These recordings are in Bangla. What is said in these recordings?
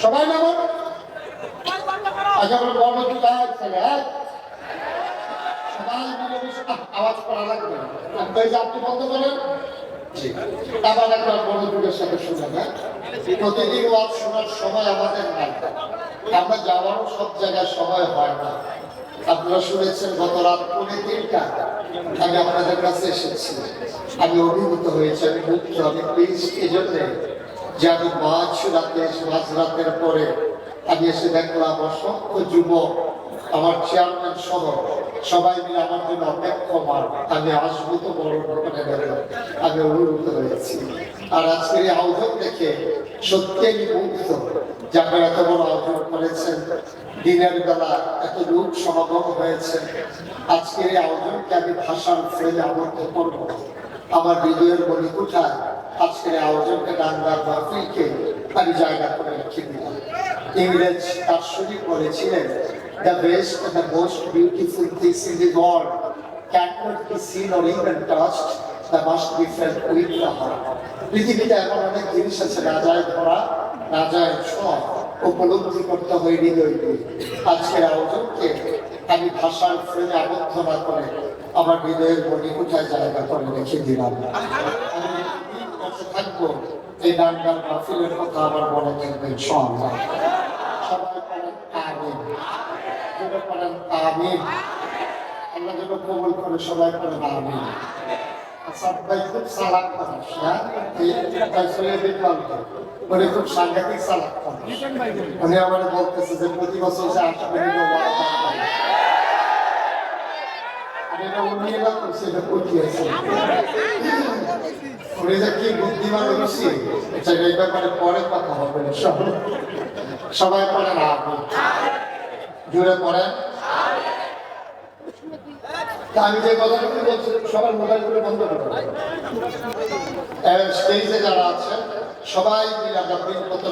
সবাই নামো। আচ্ছা আমরা বড় দুটা ছেলে সবাই মিলেমিশে আওয়াজ করা লাগবে। আপনি বন্ধ করেন। আবার একবার বড় যুগের সাথে শুনেন। প্রতিদিন ওয়াজ শোনার সময় আমাদের নাই, আমরা যাওয়ারও সব জায়গায় সময় হয় না। আপনারা শুনেছেন গত রাত 3:30 আমি আপনাদের কাছে এসেছি। আমি অভিভূত হয়েছি, আমি মুগ্ধ, আমি প্লিজ এই জন্যে যে আমি মাঝরাতের পরে আমি এসে দেখলাম অসংখ্য যুবক, আমার চেয়ারম্যান সহ সবাই মিলে আমার জন্য অপেক্ষমান। আমি আসবো তো বড় দোকানে গেল, আমি অভিভূত হয়েছি। আর আজকের এই আয়োজন দেখে সত্যি আমি মুগ্ধ যে আপনারা এত বড় আয়োজন করেছেন, দিনের বেলা এত লোক সমাগম হয়েছে। আজকের এই আয়োজনকে আমি ভাষার ফ্রেমে আবদ্ধ করবো। আমার হৃদয়ের মণিকুঠায় আজকের আয়োজনকে ডাঙ্গার মাহফিলকে আমি জায়গা করে রেখে দিলাম। ইংরেজ দার্শনিক বলেছিলেন, the best and the most beautiful things in the world cannot be seen or even touched, that must be felt with the heart. পৃথিবীতে এমন অনেক জিনিস আছে না যায় ধরা, না যায় ছোঁয়া, উপলব্ধি করতে হয় হৃদয় দিয়ে। আজকের আয়োজনকে আমি ভাষার ফ্রেমে আবদ্ধ না করে আমার হৃদয়ের মণিকুঠায় জায়গা করে রেখে দিলাম। আমি থাকবো এই ডাঙ্গার মাহফিলের কথা আমার মনে থাকবে ইনশাআল্লাহ। সবাই বলেন আমিন, যেটা বলেন আমিন। আল্লাহ যেন কবুল করে, সবাই বলেন আমিন। ভাই খুব সালাক মানুষ, উনি খুব সাংঘাতিক সালাক মানুষ। উনি আমার বলতেছে যে প্রতি বছর যে 8 মিনিট কি বুদ্ধিমান হয়েছি, এই ব্যাপারে পরে কথা হবে। সবাই পড়েন আমিন, জোরে পড়েন। আমি যে কথাগুলো বলছি সবার মোবাইলগুলো বন্ধ করে স্টেজে যারা আছেন সবাই মিলে আমরা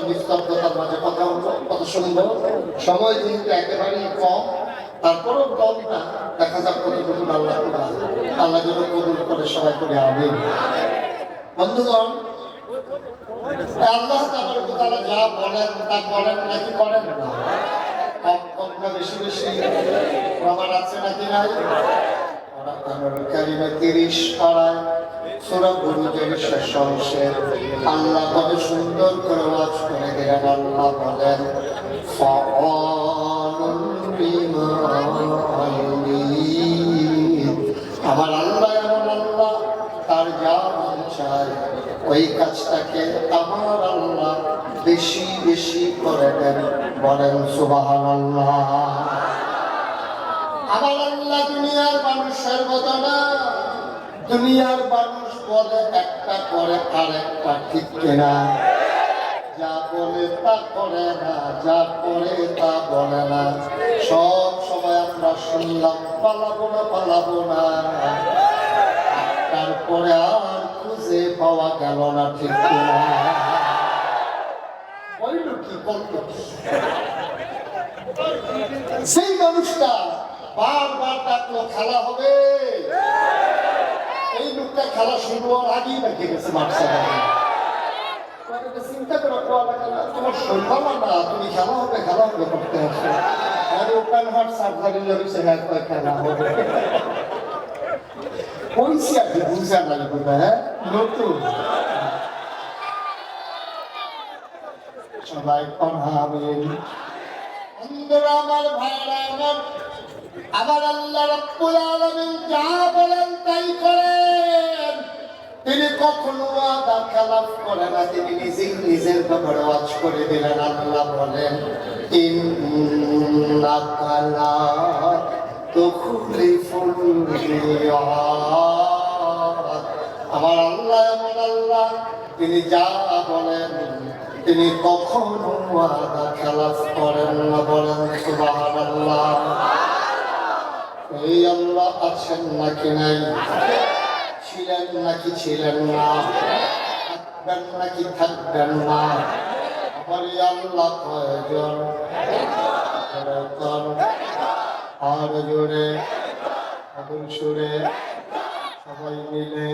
নিস্তব্ধতার মাঝে কথা বলবো, কথা শুনবো। সময় যেহেতু একেবারেই কম, তারপরেও কম না, দেখা যাক কতটুকু আল্লাহ যেন কবুল করে, সবাই করে আমিন। বন্ধুগণ, আল্লাহ তাআলা যা বলেন তা করেন নাকি করেন না? কম না বেশি বেশি প্রমাণ আছে নাকি নাই? কারিমে 30 পারায় সূরা বুরুজের শেষ অংশে আল্লাহ কত সুন্দর করে ওয়াজ করে দিলেন। আল্লাহ বলেন, আমার আল্লাহ এমন আল্লাহ, তার যা মন চায় ওই কাজটাকে আমার আল্লাহ বেশি বেশি করে দেন। বলেন সুবহানাল্লাহ। আমার আল্লাহ দুনিয়ার মানুষের মতো না। দুনিয়ার মানুষ বলে একটা করে আরেকটা, ঠিক কিনা? যা বলে তা করে না, যা করে তা বলে না। সব সময় আমরা শুনলাম পালাবো না পালাবো না, তারপরে আর খুঁজে পাওয়া গেল না, ঠিক কিনা? বলল কি বলতো, সেই মানুষটা বারবার ডাকলো খেলা হবে, এই লোকটা খেলা শুরু হওয়ার আগেই রেখে গেছে মাঠে। চিন্তা করে তোমার শরীর না, তুমি খেলা হবে করতে আসো। আর ওপেন হার্ট সার্জারি হয়েছে, খেলা হবে কইছি আর কি, বুঝা লাগবে। হ্যাঁ, নতুন সবাই আমিন। আমার ভাইরা আমার আল্লাহ রাব্বুল আলামিন যা বলেন তাই করেন। তিনি কখনো ওয়াদা খেলাফ করেন না, তিনি নিজের ব্যাপারে ওয়াজ করে দিলেন। আল্লাহ বলেন, ইন্নাকা লা তুখলিফুল মিয়াদ। আমার আল্লাহ এমন আল্লাহ, তিনি যা বলেন তিনি কখনো ওয়াদা খেলাফ করেন না। বলেন সুবহানাল্লাহ। এই আল্লাহ আছেন নাকি নাই? ছিলেন নাকি ছিলেন না? থাকবেন নাকি থাকবেন না? আমার এই আল্লাহ কয়জন? আর জোরে আগুন সুরে সবাই মিলে